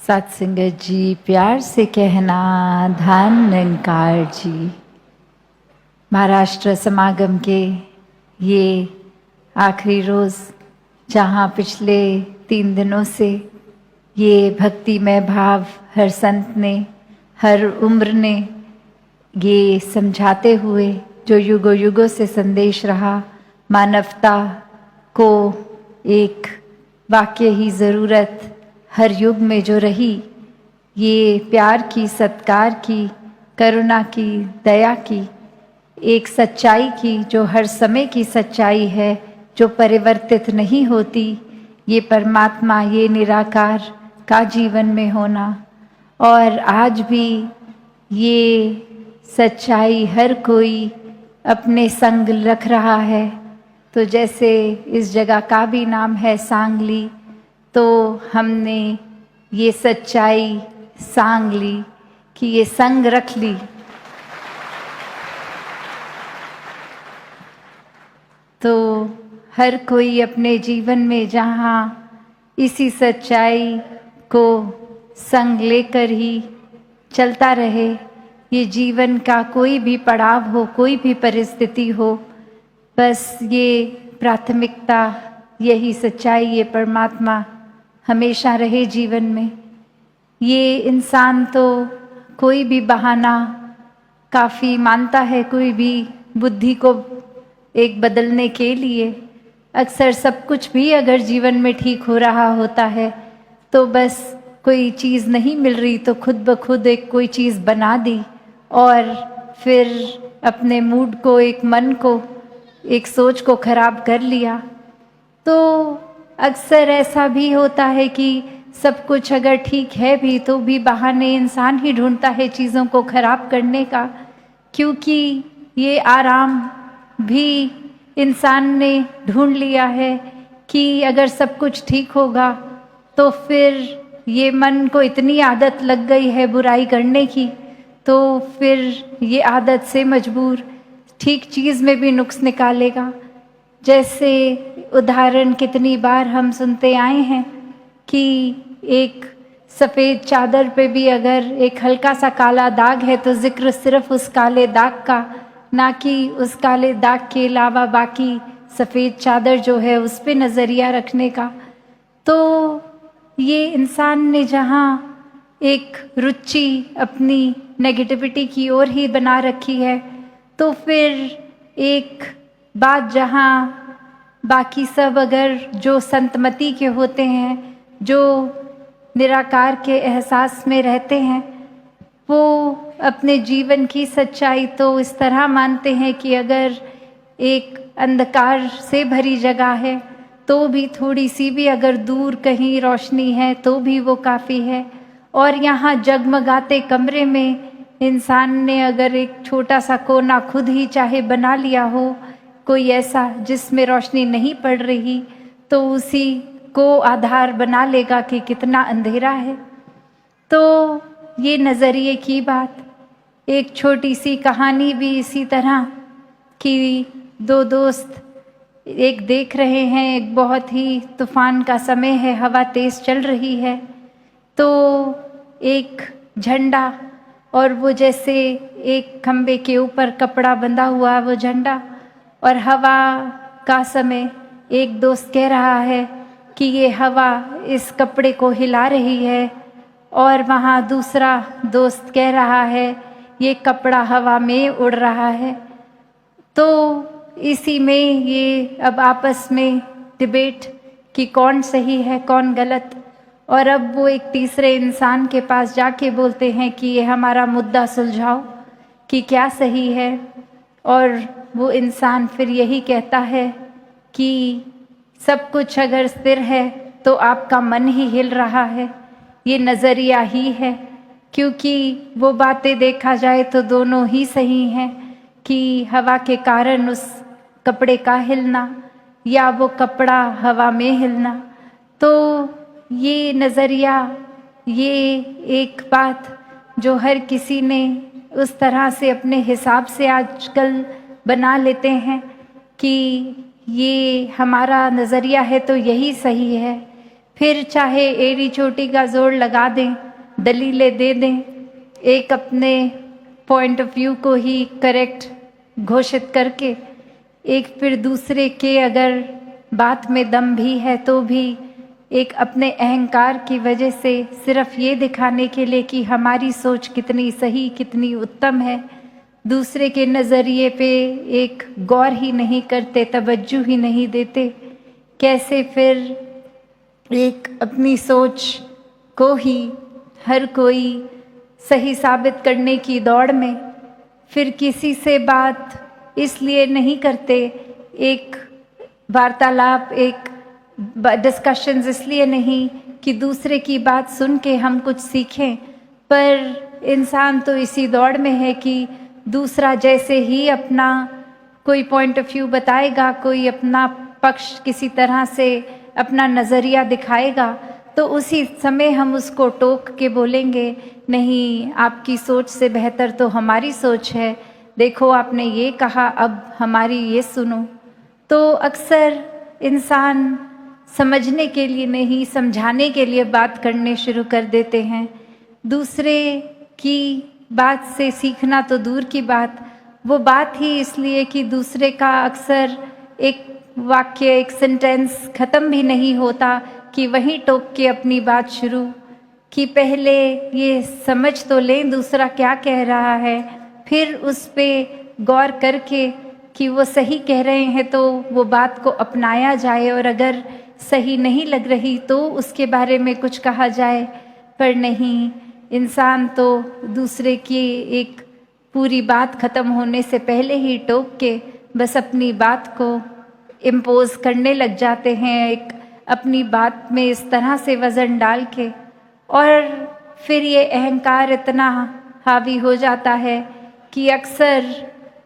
सत्संगत जी, प्यार से कहना धन निरंकार जी। महाराष्ट्र समागम के ये आखिरी रोज़, जहाँ पिछले 3 दिनों से ये भक्तिमय भाव हर संत ने, हर उम्र ने ये समझाते हुए जो युगों युगों से संदेश रहा, मानवता को एक वाक्य ही ज़रूरत हर युग में जो रही, ये प्यार की, सत्कार की, करुणा की, दया की, एक सच्चाई की जो हर समय की सच्चाई है, जो परिवर्तित नहीं होती, ये परमात्मा, ये निराकार का जीवन में होना। और आज भी ये सच्चाई हर कोई अपने संग रख रहा है। तो जैसे इस जगह का भी नाम है सांगली, तो हमने ये सच्चाई सांग ली कि ये संग रख ली। तो हर कोई अपने जीवन में जहाँ इसी सच्चाई को संग लेकर ही चलता रहे, ये जीवन का कोई भी पड़ाव हो, कोई भी परिस्थिति हो, बस ये प्राथमिकता, यही सच्चाई, ये परमात्मा हमेशा रहे जीवन में। ये इंसान तो कोई भी बहाना काफ़ी मानता है, कोई भी बुद्धि को एक बदलने के लिए। अक्सर सब कुछ भी अगर जीवन में ठीक हो रहा होता है, तो बस कोई चीज़ नहीं मिल रही तो खुद ब खुद एक कोई चीज़ बना दी और फिर अपने मूड को, एक मन को, एक सोच को खराब कर लिया। तो अक्सर ऐसा भी होता है कि सब कुछ अगर ठीक है भी, तो भी बहाने इंसान ही ढूंढता है चीज़ों को खराब करने का, क्योंकि ये आराम भी इंसान ने ढूंढ लिया है कि अगर सब कुछ ठीक होगा तो फिर ये मन को इतनी आदत लग गई है बुराई करने की, तो फिर ये आदत से मजबूर ठीक चीज़ में भी नुक्स निकालेगा। जैसे उदाहरण कितनी बार हम सुनते आए हैं कि एक सफ़ेद चादर पे भी अगर एक हल्का सा काला दाग है तो जिक्र सिर्फ उस काले दाग का, ना कि उस काले दाग के अलावा बाकी सफ़ेद चादर जो है उस पे नज़रिया रखने का। तो ये इंसान ने जहाँ एक रुचि अपनी नेगेटिविटी की ओर ही बना रखी है, तो फिर एक बात जहाँ बाकी सब अगर जो संतमति के होते हैं, जो निराकार के एहसास में रहते हैं, वो अपने जीवन की सच्चाई तो इस तरह मानते हैं कि अगर एक अंधकार से भरी जगह है तो भी थोड़ी सी भी अगर दूर कहीं रोशनी है तो भी वो काफ़ी है। और यहाँ जगमगाते कमरे में इंसान ने अगर एक छोटा सा कोना खुद ही चाहे बना लिया हो, कोई ऐसा जिसमें रोशनी नहीं पड़ रही, तो उसी को आधार बना लेगा कि कितना अंधेरा है। तो ये नज़रिए की बात। एक छोटी सी कहानी भी इसी तरह कि 2 दोस्त एक देख रहे हैं, एक बहुत ही तूफान का समय है, हवा तेज़ चल रही है, तो एक झंडा और वो जैसे एक खम्बे के ऊपर कपड़ा बंधा हुआ वो झंडा, और हवा का समय एक दोस्त कह रहा है कि ये हवा इस कपड़े को हिला रही है, और वहाँ दूसरा दोस्त कह रहा है ये कपड़ा हवा में उड़ रहा है। तो इसी में ये अब आपस में डिबेट कि कौन सही है कौन गलत, और अब वो एक तीसरे इंसान के पास जाके बोलते हैं कि ये हमारा मुद्दा सुलझाओ कि क्या सही है। और वो इंसान फिर यही कहता है कि सब कुछ अगर स्थिर है तो आपका मन ही हिल रहा है, ये नज़रिया ही है, क्योंकि वो बातें देखा जाए तो दोनों ही सही हैं कि हवा के कारण उस कपड़े का हिलना या वो कपड़ा हवा में हिलना। तो ये नज़रिया, ये एक बात जो हर किसी ने उस तरह से अपने हिसाब से आजकल बना लेते हैं कि ये हमारा नज़रिया है तो यही सही है, फिर चाहे एड़ी चोटी का जोर लगा दें, दलीलें दे दें, एक अपने पॉइंट ऑफ व्यू को ही करेक्ट घोषित करके, एक फिर दूसरे के अगर बात में दम भी है तो भी एक अपने अहंकार की वजह से सिर्फ ये दिखाने के लिए कि हमारी सोच कितनी सही, कितनी उत्तम है, दूसरे के नज़रिए पे एक गौर ही नहीं करते, तवज्जो ही नहीं देते, कैसे फिर एक अपनी सोच को ही हर कोई सही साबित करने की दौड़ में फिर किसी से बात इसलिए नहीं करते, एक वार्तालाप, एक डिस्कशंस इसलिए नहीं कि दूसरे की बात सुन के हम कुछ सीखें, पर इंसान तो इसी दौड़ में है कि दूसरा जैसे ही अपना कोई पॉइंट ऑफ व्यू बताएगा, कोई अपना पक्ष किसी तरह से अपना नज़रिया दिखाएगा, तो उसी समय हम उसको टोक के बोलेंगे, नहीं आपकी सोच से बेहतर तो हमारी सोच है, देखो आपने ये कहा, अब हमारी ये सुनो। तो अक्सर इंसान समझने के लिए नहीं, समझाने के लिए बात करने शुरू कर देते हैं। दूसरे की बात से सीखना तो दूर की बात, वो बात ही इसलिए कि दूसरे का अक्सर एक वाक्य, एक सेंटेंस ख़त्म भी नहीं होता कि वहीं टोक के अपनी बात शुरू, कि पहले ये समझ तो लें दूसरा क्या कह रहा है, फिर उस पे गौर करके कि वो सही कह रहे हैं तो वो बात को अपनाया जाए, और अगर सही नहीं लग रही तो उसके बारे में कुछ कहा जाए। पर नहीं, इंसान तो दूसरे की एक पूरी बात ख़त्म होने से पहले ही टोक के बस अपनी बात को इम्पोज करने लग जाते हैं, एक अपनी बात में इस तरह से वज़न डाल के, और फिर ये अहंकार इतना हावी हो जाता है कि अक्सर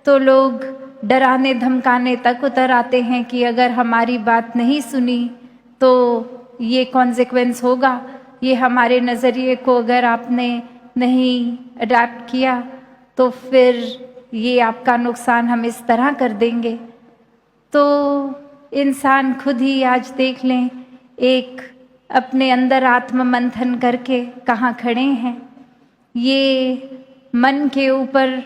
तो लोग डराने धमकाने तक उतर आते हैं कि अगर हमारी बात नहीं सुनी तो ये कॉन्सिक्वेंस होगा, ये हमारे नज़रिए को अगर आपने नहीं अडैप्ट किया तो फिर ये आपका नुकसान हम इस तरह कर देंगे। तो इंसान खुद ही आज देख लें, एक अपने अंदर आत्म मंथन करके कहाँ खड़े हैं। ये मन के ऊपर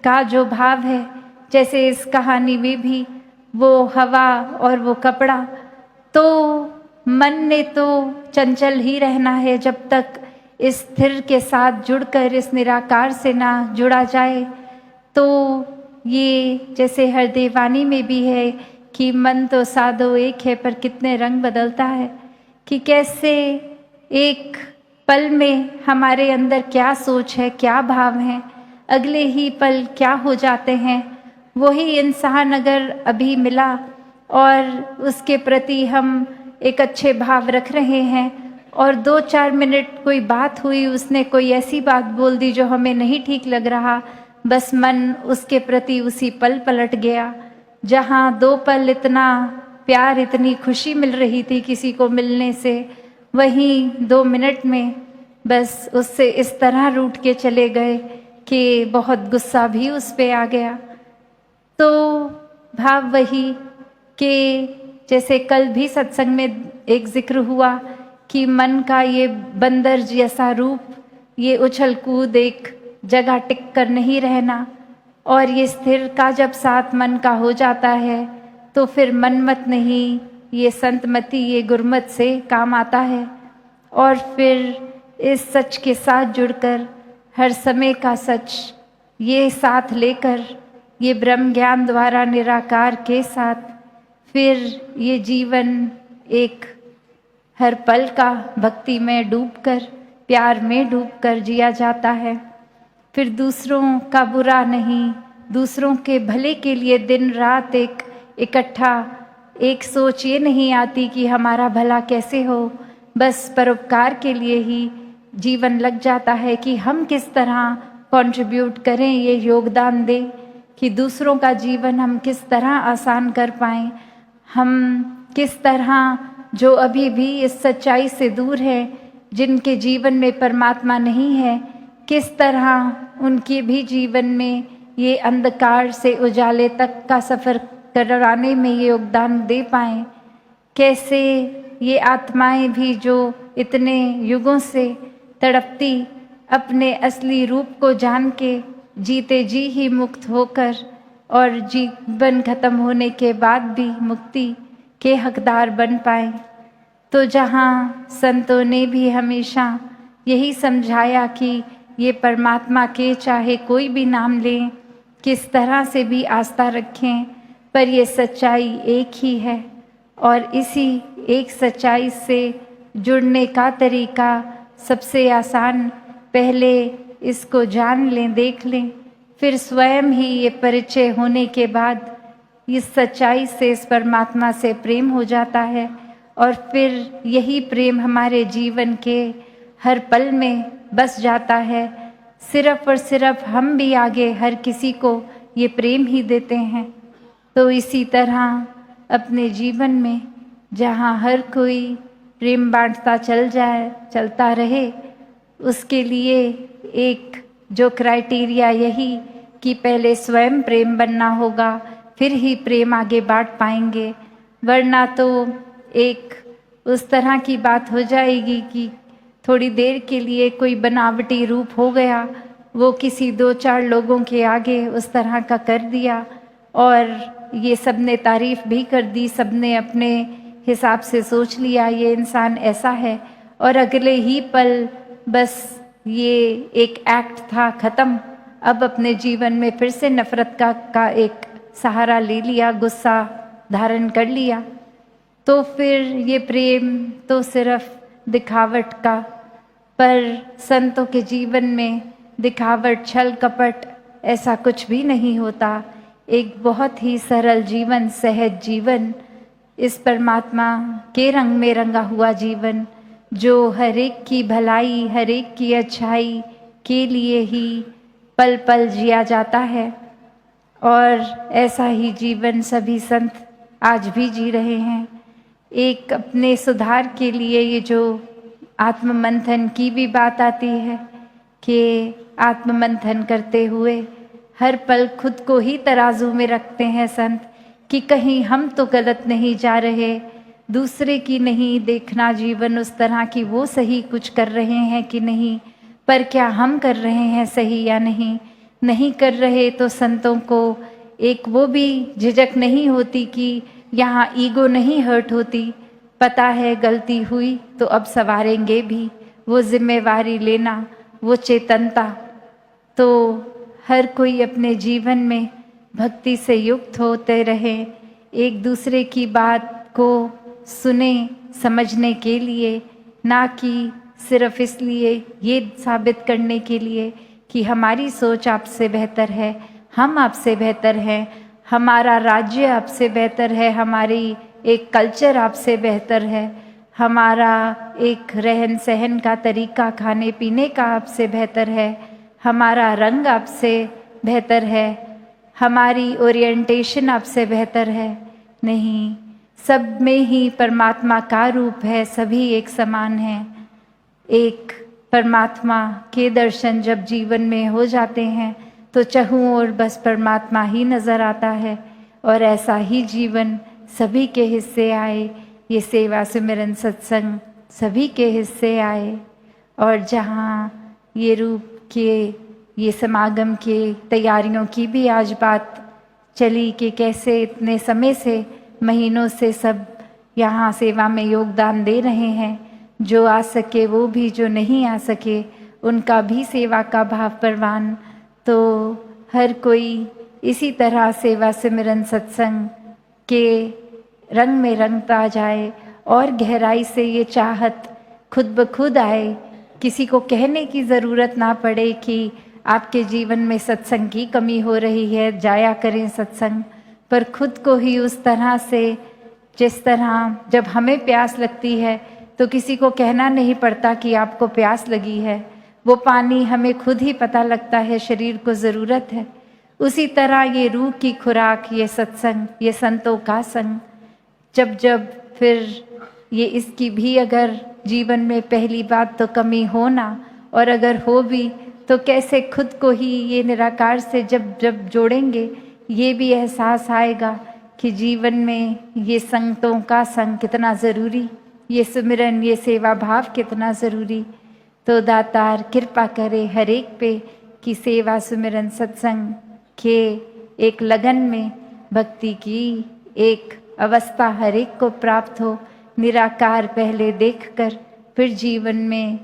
का जो भाव है, जैसे इस कहानी में भी वो हवा और वो कपड़ा, तो मन ने तो चंचल ही रहना है जब तक इस स्थिर के साथ जुड़कर इस निराकार से ना जुड़ा जाए। तो ये जैसे हर देवानी में भी है कि मन तो सादो एक है पर कितने रंग बदलता है, कि कैसे एक पल में हमारे अंदर क्या सोच है, क्या भाव है, अगले ही पल क्या हो जाते हैं। वही इंसान अगर अभी मिला और उसके प्रति हम एक अच्छे भाव रख रहे हैं और 2-4 मिनट कोई बात हुई, उसने कोई ऐसी बात बोल दी जो हमें नहीं ठीक लग रहा, बस मन उसके प्रति उसी पल पलट गया। जहाँ 2 पल इतना प्यार, इतनी खुशी मिल रही थी किसी को मिलने से, वहीं 2 मिनट में बस उससे इस तरह रूठ के चले गए कि बहुत गुस्सा भी उस पे आ गया। तो भाव वही कि जैसे कल भी सत्संग में एक जिक्र हुआ कि मन का ये बंदर जैसा रूप, ये उछल कूद, एक जगह टिक कर नहीं रहना, और ये स्थिर का जब साथ मन का हो जाता है तो फिर मनमत नहीं, ये संतमति, ये गुरमत से काम आता है। और फिर इस सच के साथ जुड़कर हर समय का सच ये साथ लेकर, ये ब्रह्म ज्ञान द्वारा निराकार के साथ फिर ये जीवन एक हर पल का भक्ति में डूबकर, प्यार में डूबकर जिया जाता है। फिर दूसरों का बुरा नहीं, दूसरों के भले के लिए दिन रात एक इकट्ठा, एक सोच ये नहीं आती कि हमारा भला कैसे हो, बस परोपकार के लिए ही जीवन लग जाता है कि हम किस तरह कंट्रीब्यूट करें, ये योगदान दें कि दूसरों का जीवन हम किस तरह आसान कर पाएं, हम किस तरह जो अभी भी इस सच्चाई से दूर है, जिनके जीवन में परमात्मा नहीं है, किस तरह उनके भी जीवन में ये अंधकार से उजाले तक का सफ़र कराने में ये योगदान दे पाएं। कैसे ये आत्माएं भी जो इतने युगों से तड़पती अपने असली रूप को जान के जीते जी ही मुक्त होकर और जीवन खत्म होने के बाद भी मुक्ति के हकदार बन पाए। तो जहाँ संतों ने भी हमेशा यही समझाया कि ये परमात्मा के चाहे कोई भी नाम लें, किस तरह से भी आस्था रखें, पर ये सच्चाई एक ही है और इसी एक सच्चाई से जुड़ने का तरीका सबसे आसान, पहले इसको जान लें, देख लें, फिर स्वयं ही ये परिचय होने के बाद इस सच्चाई से, इस परमात्मा से प्रेम हो जाता है और फिर यही प्रेम हमारे जीवन के हर पल में बस जाता है। सिर्फ और सिर्फ हम भी आगे हर किसी को ये प्रेम ही देते हैं। तो इसी तरह अपने जीवन में जहाँ हर कोई प्रेम बांटता चलता रहे, उसके लिए एक जो क्राइटेरिया यही कि पहले स्वयं प्रेम बनना होगा, फिर ही प्रेम आगे बांट पाएंगे। वरना तो एक उस तरह की बात हो जाएगी कि थोड़ी देर के लिए कोई बनावटी रूप हो गया, वो किसी 2-4 लोगों के आगे उस तरह का कर दिया और ये सब ने तारीफ भी कर दी, सब ने अपने हिसाब से सोच लिया ये इंसान ऐसा है, और अगले ही पल बस ये एक एक्ट था, ख़त्म। अब अपने जीवन में फिर से नफ़रत का एक सहारा ले लिया, गुस्सा धारण कर लिया। तो फिर ये प्रेम तो सिर्फ दिखावट का, पर संतों के जीवन में दिखावट, छल कपट ऐसा कुछ भी नहीं होता। एक बहुत ही सरल जीवन, सहज जीवन, इस परमात्मा के रंग में रंगा हुआ जीवन, जो हर एक की भलाई, हर एक की अच्छाई के लिए ही पल पल जिया जाता है। और ऐसा ही जीवन सभी संत आज भी जी रहे हैं। एक अपने सुधार के लिए ये जो आत्ममंथन की भी बात आती है कि आत्ममंथन करते हुए हर पल खुद को ही तराजू में रखते हैं संत कि कहीं हम तो गलत नहीं जा रहे, दूसरे की नहीं देखना जीवन उस तरह की वो सही कुछ कर रहे हैं कि नहीं, पर क्या हम कर रहे हैं सही या नहीं कर रहे। तो संतों को एक वो भी झिझक नहीं होती कि यहाँ ईगो नहीं हर्ट होती, पता है गलती हुई तो अब संवारेंगे भी, वो जिम्मेवारी लेना, वो चेतनता। तो हर कोई अपने जीवन में भक्ति से युक्त होते रहे, एक दूसरे की बात को सुने समझने के लिए, ना कि सिर्फ इसलिए ये साबित करने के लिए कि हमारी सोच आपसे बेहतर है, हम आपसे बेहतर हैं, हमारा राज्य आपसे बेहतर है, हमारी एक कल्चर आपसे बेहतर है, हमारा एक रहन सहन का तरीका, खाने पीने का आपसे बेहतर है, हमारा रंग आपसे बेहतर है, हमारी ओरिएंटेशन आपसे बेहतर है। नहीं, सब में ही परमात्मा का रूप है, सभी एक समान हैं। एक परमात्मा के दर्शन जब जीवन में हो जाते हैं तो चहूँ और बस परमात्मा ही नज़र आता है, और ऐसा ही जीवन सभी के हिस्से आए, ये सेवा सिमरन सत्संग सभी के हिस्से आए। और जहाँ ये रूप के, ये समागम के तैयारियों की भी आज बात चली कि कैसे इतने समय से, महीनों से सब यहाँ सेवा में योगदान दे रहे हैं, जो आ सके वो भी, जो नहीं आ सके उनका भी सेवा का भाव परवान। तो हर कोई इसी तरह सेवा सिमरन सत्संग के रंग में रंगता जाए और गहराई से ये चाहत खुद ब खुद आए, किसी को कहने की ज़रूरत ना पड़े कि आपके जीवन में सत्संग की कमी हो रही है, जाया करें सत्संग, पर खुद को ही उस तरह से, जिस तरह जब हमें प्यास लगती है तो किसी को कहना नहीं पड़ता कि आपको प्यास लगी है, वो पानी हमें खुद ही पता लगता है, शरीर को ज़रूरत है। उसी तरह ये रूह की खुराक, ये सत्संग, ये संतों का संग, जब फिर ये इसकी भी अगर जीवन में पहली बात तो कमी हो ना, और अगर हो भी तो कैसे खुद को ही ये निराकार से जब जोड़ेंगे, ये भी एहसास आएगा कि जीवन में ये संगतों का संग कितना ज़रूरी, ये सुमिरन, ये सेवा भाव कितना ज़रूरी। तो दातार कृपा करे हर एक पे कि सेवा सुमिरन सत्संग के एक लगन में भक्ति की एक अवस्था हर एक को प्राप्त हो। निराकार पहले देखकर फिर जीवन में